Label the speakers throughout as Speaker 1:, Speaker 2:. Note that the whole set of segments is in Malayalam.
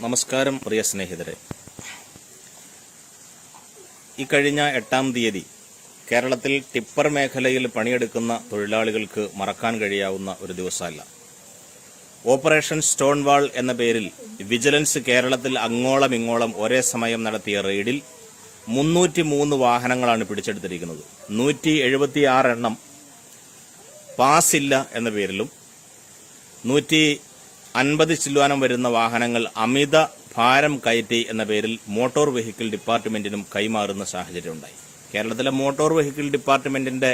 Speaker 1: നമസ്കാരം പ്രിയ സ്നേഹിതരെ. ഇക്കഴിഞ്ഞ 8-ാം തീയതി കേരളത്തിൽ ടിപ്പർ മേഖലയിൽ പണിയെടുക്കുന്ന തൊഴിലാളികൾക്ക് മറക്കാൻ കഴിയാവുന്ന ഒരു ദിവസമല്ല. ഓപ്പറേഷൻ സ്റ്റോൺ വാൾ എന്ന പേരിൽ വിജിലൻസ് കേരളത്തിൽ അങ്ങോളം ഇങ്ങോളം ഒരേ സമയം നടത്തിയ റെയ്ഡിൽ 303 വാഹനങ്ങളാണ് പിടിച്ചെടുത്തിരിക്കുന്നത്. 176 എണ്ണം പാസില്ല എന്ന പേരിലും 150 ചില്ലുവാനം വരുന്ന വാഹനങ്ങൾ അമിത ഭാരം കയറ്റി എന്ന പേരിൽ മോട്ടോർ വെഹിക്കിൾ ഡിപ്പാർട്ട്മെന്റിനും കൈമാറുന്ന സാഹചര്യമുണ്ടായി. കേരളത്തിലെ മോട്ടോർ വെഹിക്കിൾ ഡിപ്പാർട്ട്മെന്റിന്റെ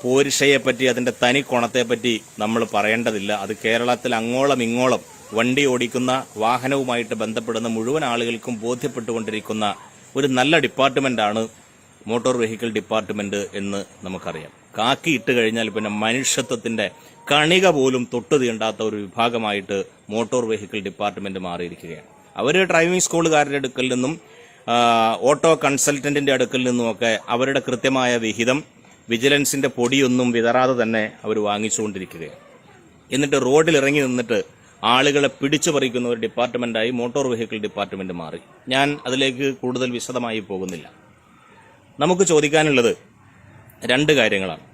Speaker 1: പോരിഷയെപ്പറ്റി, അതിന്റെ തനി കോണത്തെപ്പറ്റി നമ്മൾ പറയേണ്ടതില്ല. അത് കേരളത്തിൽ അങ്ങോളം ഇങ്ങോളം വണ്ടി ഓടിക്കുന്ന, വാഹനവുമായിട്ട് ബന്ധപ്പെടുന്ന മുഴുവൻ ആളുകൾക്കും ബോധ്യപ്പെട്ടുകൊണ്ടിരിക്കുന്ന ഒരു നല്ല ഡിപ്പാർട്ട്മെന്റാണ് മോട്ടോർ വെഹിക്കിൾ ഡിപ്പാർട്ട്മെന്റ് എന്ന് നമുക്കറിയാം. കാക്കി ഇട്ട് കഴിഞ്ഞാൽ പിന്നെ മനുഷ്യത്വത്തിന്റെ കണിക പോലും തൊട്ടു തീണ്ടാത്ത ഒരു വിഭാഗമായിട്ട് മോട്ടോർ വെഹിക്കിൾ ഡിപ്പാർട്ട്മെന്റ് മാറിയിരിക്കുകയാണ്. അവർ ഡ്രൈവിംഗ് സ്കൂളുകാരുടെ അടുക്കൽ നിന്നും ഓട്ടോ കൺസൾട്ടന്റിന്റെ അടുക്കൽ നിന്നുമൊക്കെ അവരുടെ കൃത്യമായ വിഹിതം വിജിലൻസിന്റെ പൊടിയൊന്നും വിതറാതെ തന്നെ അവർ വാങ്ങിച്ചുകൊണ്ടിരിക്കുകയാണ്. എന്നിട്ട് റോഡിൽ ഇറങ്ങി നിന്നിട്ട് ആളുകളെ പിടിച്ചു പറിക്കുന്ന ഒരു ഡിപ്പാർട്ട്മെന്റായി മോട്ടോർ വെഹിക്കിൾ ഡിപ്പാർട്ട്മെന്റ് മാറി. ഞാൻ അതിലേക്ക് കൂടുതൽ വിശദമായി പോകുന്നില്ല. നമുക്ക് ചോദിക്കാനുള്ളത് 2 കാര്യങ്ങളാണ്.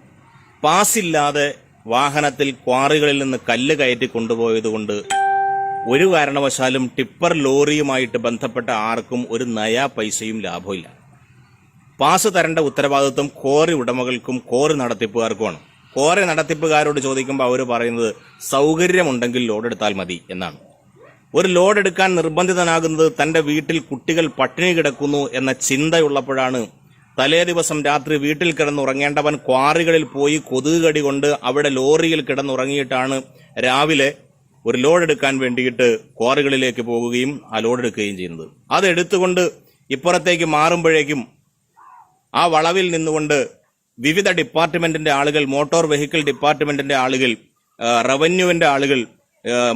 Speaker 1: പാസില്ലാതെ വാഹനത്തിൽ ക്വാറികളിൽ നിന്ന് കല്ല് കയറ്റി കൊണ്ടുപോയതുകൊണ്ട് ഒരു കാരണവശാലും ടിപ്പർ ലോറിയുമായിട്ട് ബന്ധപ്പെട്ട ആർക്കും ഒരു നയാ പൈസയും ലാഭമില്ല. പാസ് തരേണ്ട ഉത്തരവാദിത്വം ക്വാറി ഉടമകൾക്കും ക്വാറി നടത്തിപ്പുകാർക്കുമാണ്. ക്വാറി നടത്തിപ്പുകാരോട് ചോദിക്കുമ്പോൾ അവർ പറയുന്നത് സൗകര്യമുണ്ടെങ്കിൽ ലോഡെടുത്താൽ മതി എന്നാണ്. ഒരു ലോഡ് എടുക്കാൻ നിർബന്ധിതനാകുന്നത് തന്റെ വീട്ടിൽ കുട്ടികൾ പട്ടിണി കിടക്കുന്നു എന്ന ചിന്തയുള്ളപ്പോഴാണ്. തലേ ദിവസം രാത്രി വീട്ടിൽ കിടന്നുറങ്ങേണ്ടവൻ ക്വാറികളിൽ പോയി കൊതുകടി കൊണ്ട് അവിടെ ലോറിയിൽ കിടന്നുറങ്ങിയിട്ടാണ് രാവിലെ ഒരു ലോഡ് എടുക്കാൻ വേണ്ടിയിട്ട് ക്വാറികളിലേക്ക് പോകുകയും ആ ലോഡ് എടുക്കുകയും ചെയ്യുന്നത്. അതെടുത്തുകൊണ്ട് ഇപ്പുറത്തേക്ക് മാറുമ്പോഴേക്കും ആ വളവിൽ നിന്നുകൊണ്ട് വിവിധ ഡിപ്പാർട്ട്മെന്റിന്റെ ആളുകൾ, മോട്ടോർ വെഹിക്കിൾ ഡിപ്പാർട്ട്മെന്റിന്റെ ആളുകൾ, റവന്യൂവിന്റെ ആളുകൾ,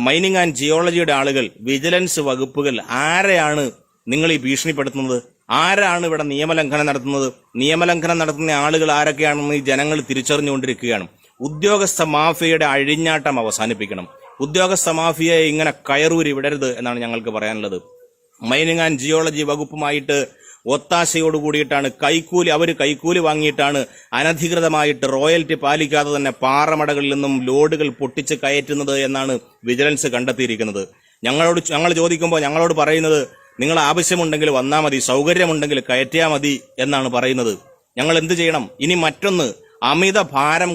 Speaker 1: മൈനിങ് ആൻഡ് ജിയോളജിയുടെ ആളുകൾ, വിജിലൻസ് വകുപ്പുകൾ, ആരെയാണ് നിങ്ങൾ ഈ ഭീഷണിപ്പെടുത്തുന്നത്? ആരാണ് ഇവിടെ നിയമലംഘനം നടത്തുന്നത്? നിയമലംഘനം നടത്തുന്ന ആളുകൾ ആരൊക്കെയാണെന്ന് ഈ ജനങ്ങൾ തിരിച്ചറിഞ്ഞുകൊണ്ടിരിക്കുകയാണ്. ഉദ്യോഗസ്ഥ മാഫിയയുടെ അഴിഞ്ഞാട്ടം അവസാനിപ്പിക്കണം. ഉദ്യോഗസ്ഥ മാഫിയയെ ഇങ്ങനെ കയറൂരി വിടരുത് എന്നാണ് ഞങ്ങൾക്ക് പറയാനുള്ളത്. മൈനിങ് ആൻഡ് ജിയോളജി വകുപ്പുമായിട്ട് ഒത്താശയോടുകൂടിയിട്ടാണ് കൈക്കൂലി വാങ്ങിയിട്ടാണ് അനധികൃതമായിട്ട് റോയൽറ്റി പാലിക്കാതെ തന്നെ പാറമടകളിൽ നിന്നും ലോഡുകൾ പൊട്ടിച്ച് കയറ്റുന്നത് എന്നാണ് വിജിലൻസ് കണ്ടെത്തിയിരിക്കുന്നത്. ഞങ്ങൾ ചോദിക്കുമ്പോൾ ഞങ്ങളോട് പറയുന്നത് നിങ്ങൾ ആവശ്യമുണ്ടെങ്കിൽ വന്നാൽ മതി, സൗകര്യമുണ്ടെങ്കിൽ കയറ്റിയാൽ മതി എന്നാണ് പറയുന്നത്. ഞങ്ങൾ എന്ത് ചെയ്യണം? ഇനി മറ്റൊന്ന്, അമിത ഭാരം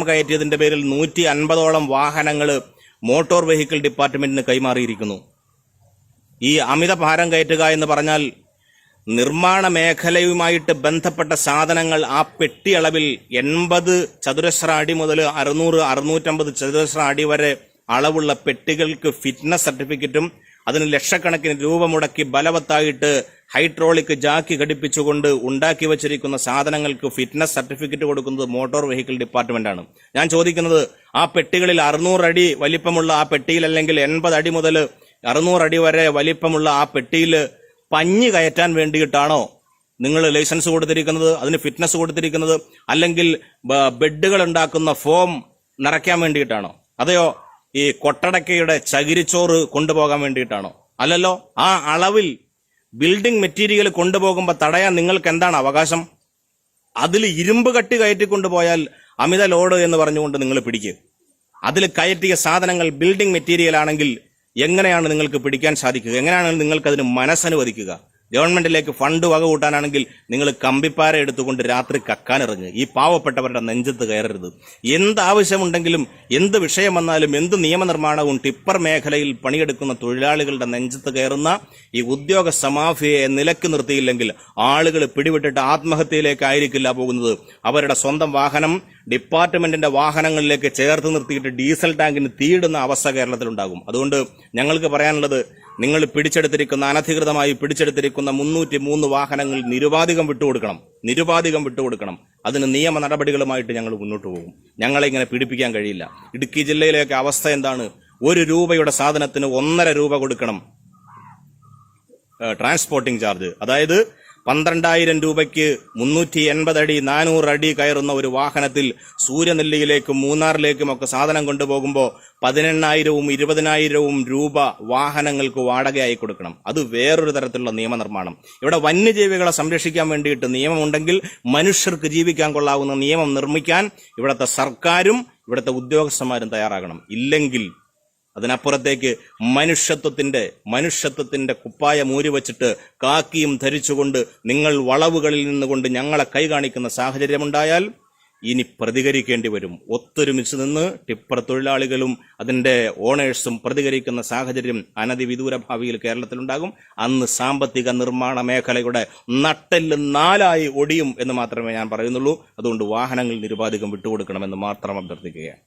Speaker 1: കയറ്റിയതിന്റെ പേരിൽ 150ഓളം വാഹനങ്ങൾ മോട്ടോർ വെഹിക്കിൾ ഡിപ്പാർട്ട്മെന്റിന് കൈമാറിയിരിക്കുന്നു. ഈ അമിത ഭാരം കയറ്റുക എന്ന് പറഞ്ഞാൽ നിർമ്മാണ മേഖലയുമായിട്ട് ബന്ധപ്പെട്ട സാധനങ്ങൾ ആ പെട്ടി അളവിൽ 80 ചതുരശ്ര അടി മുതൽ 600-650 ചതുരശ്ര അടി വരെ അളവുള്ള പെട്ടികൾക്ക് ഫിറ്റ്നസ് സർട്ടിഫിക്കറ്റും അതിന് ലക്ഷക്കണക്കിന് രൂപ മുടക്കി ബലവത്തായിട്ട് ഹൈഡ്രോളിക് ജാക്കി ഘടിപ്പിച്ചുകൊണ്ട് ഉണ്ടാക്കി വച്ചിരിക്കുന്ന സാധനങ്ങൾക്ക് ഫിറ്റ്നസ് സർട്ടിഫിക്കറ്റ് കൊടുക്കുന്നത് മോട്ടോർ വെഹിക്കിൾ ഡിപ്പാർട്ട്മെന്റാണ്. ഞാൻ ചോദിക്കുന്നത്, ആ പെട്ടികളിൽ 600 അടി വലിപ്പമുള്ള ആ പെട്ടിയിൽ, അല്ലെങ്കിൽ 80 അടി മുതൽ 600 അടി വരെ വലിപ്പമുള്ള ആ പെട്ടിയിൽ പഞ്ഞി കയറ്റാൻ വേണ്ടിയിട്ടാണോ നിങ്ങൾ ലൈസൻസ് കൊടുത്തിരിക്കുന്നത്, അതിന് ഫിറ്റ്നസ് കൊടുത്തിരിക്കുന്നത്? അല്ലെങ്കിൽ ബെഡുകൾ ഉണ്ടാക്കുന്ന ഫോം നിറയ്ക്കാൻ വേണ്ടിയിട്ടാണോ? അതെയോ ഈ കൊട്ടടക്കയുടെ ചകിരിച്ചോറ് കൊണ്ടുപോകാൻ വേണ്ടിയിട്ടാണോ? അല്ലല്ലോ. ആ അളവിൽ ബിൽഡിംഗ് മെറ്റീരിയൽ കൊണ്ടുപോകുമ്പോൾ തടയാൻ നിങ്ങൾക്ക് എന്താണ് അവകാശം? അതിൽ ഇരുമ്പ് കട്ടി കയറ്റിക്കൊണ്ടുപോയാൽ അമിത ലോഡ് എന്ന് പറഞ്ഞുകൊണ്ട് നിങ്ങൾ പിടിക്കുക. അതിൽ കയറ്റിയ സാധനങ്ങൾ ബിൽഡിംഗ് മെറ്റീരിയൽ ആണെങ്കിൽ എങ്ങനെയാണ് നിങ്ങൾക്ക് പിടിക്കാൻ സാധിക്കുക? എങ്ങനെയാണ് നിങ്ങൾക്ക് അതിന് മനസ്സനുവദിക്കുക? ഗവൺമെന്റിലേക്ക് ഫണ്ട് വക കൂട്ടാനാണെങ്കിൽ നിങ്ങൾ കമ്പിപ്പാര എടുത്തുകൊണ്ട് രാത്രി കക്കാനിറങ്ങുക. ഈ പാവപ്പെട്ടവരുടെ നെഞ്ചത്ത് കയറരുത്. എന്താവശ്യമുണ്ടെങ്കിലും, എന്ത് വിഷയം വന്നാലും, എന്ത് നിയമനിർമ്മാണവും ടിപ്പർ മേഖലയിൽ പണിയെടുക്കുന്ന തൊഴിലാളികളുടെ നെഞ്ചത്ത് കയറുന്ന ഈ ഉദ്യോഗസ്ഥ മാഫിയയെ നിലക്ക് നിർത്തിയില്ലെങ്കിൽ ആളുകൾ പിടിവിട്ടിട്ട് ആത്മഹത്യയിലേക്കായിരിക്കില്ല പോകുന്നത്. അവരുടെ സ്വന്തം വാഹനം ഡിപ്പാർട്ട്മെന്റിന്റെ വാഹനങ്ങളിലേക്ക് ചേർത്ത് നിർത്തിയിട്ട് ഡീസൽ ടാങ്കിന് തീയിടുന്ന അവസ്ഥ കേരളത്തിലുണ്ടാകും. അതുകൊണ്ട് ഞങ്ങൾക്ക് പറയാനുള്ളത്, നിങ്ങൾ അനധികൃതമായി പിടിച്ചെടുത്തിരിക്കുന്ന 303 വാഹനങ്ങൾ നിരുപാധികം വിട്ടുകൊടുക്കണം. അതിന് നിയമ നടപടികളുമായിട്ട് ഞങ്ങൾ മുന്നോട്ട് പോകും. ഞങ്ങളെ ഇങ്ങനെ പീഡിപ്പിക്കാൻ കഴിയില്ല. ഇടുക്കി ജില്ലയിലേക്ക് അവസ്ഥ എന്താണ്? 1 രൂപയുടെ സാധനത്തിന് 1.5 രൂപ കൊടുക്കണം ട്രാൻസ്പോർട്ടിംഗ് ചാർജ്. അതായത് 12,000 രൂപയ്ക്ക് 380 അടി 400 അടി കയറുന്ന ഒരു വാഹനത്തിൽ സൂര്യനെല്ലിയിലേക്കും മൂന്നാറിലേക്കും ഒക്കെ സാധനം കൊണ്ടുപോകുമ്പോൾ 18,000-ഉം 20,000-ഉം രൂപ വാഹനങ്ങൾക്ക് വാടകയായി കൊടുക്കണം. അത് വേറൊരു തരത്തിലുള്ള നിയമനിർമ്മാണം. ഇവിടെ വന്യജീവികളെ സംരക്ഷിക്കാൻ വേണ്ടിയിട്ട് നിയമമുണ്ടെങ്കിൽ മനുഷ്യർക്ക് ജീവിക്കാൻ കൊള്ളാവുന്ന നിയമം നിർമ്മിക്കാൻ ഇവിടുത്തെ സർക്കാരും ഇവിടുത്തെ ഉദ്യോഗസ്ഥന്മാരും തയ്യാറാകണം. ഇല്ലെങ്കിൽ അതിനപ്പുറത്തേക്ക് മനുഷ്യത്വത്തിന്റെ കുപ്പായ മൂരി വച്ചിട്ട് കാക്കിയും ധരിച്ചുകൊണ്ട് നിങ്ങൾ വളവുകളിൽ നിന്നുകൊണ്ട് ഞങ്ങളെ കൈ കാണിക്കുന്ന സാഹചര്യമുണ്ടായാൽ ഇനി പ്രതികരിക്കേണ്ടി വരും. ഒത്തൊരുമിച്ച് നിന്ന് ടിപ്പർ തൊഴിലാളികളും അതിന്റെ ഓണേഴ്സും പ്രതികരിക്കുന്ന സാഹചര്യം അനധിവിദൂര ഭാവിയിൽ കേരളത്തിലുണ്ടാകും. അന്ന് സാമ്പത്തിക നിർമ്മാണ മേഖലയുടെ നട്ടെല്ല് 4 ഒടിയും എന്ന് മാത്രമേ ഞാൻ പറയുന്നുള്ളൂ. അതുകൊണ്ട് വാഹനങ്ങൾ നിരുപാധികം വിട്ടുകൊടുക്കണമെന്ന് മാത്രം അഭ്യർത്ഥിക്കുകയാണ്.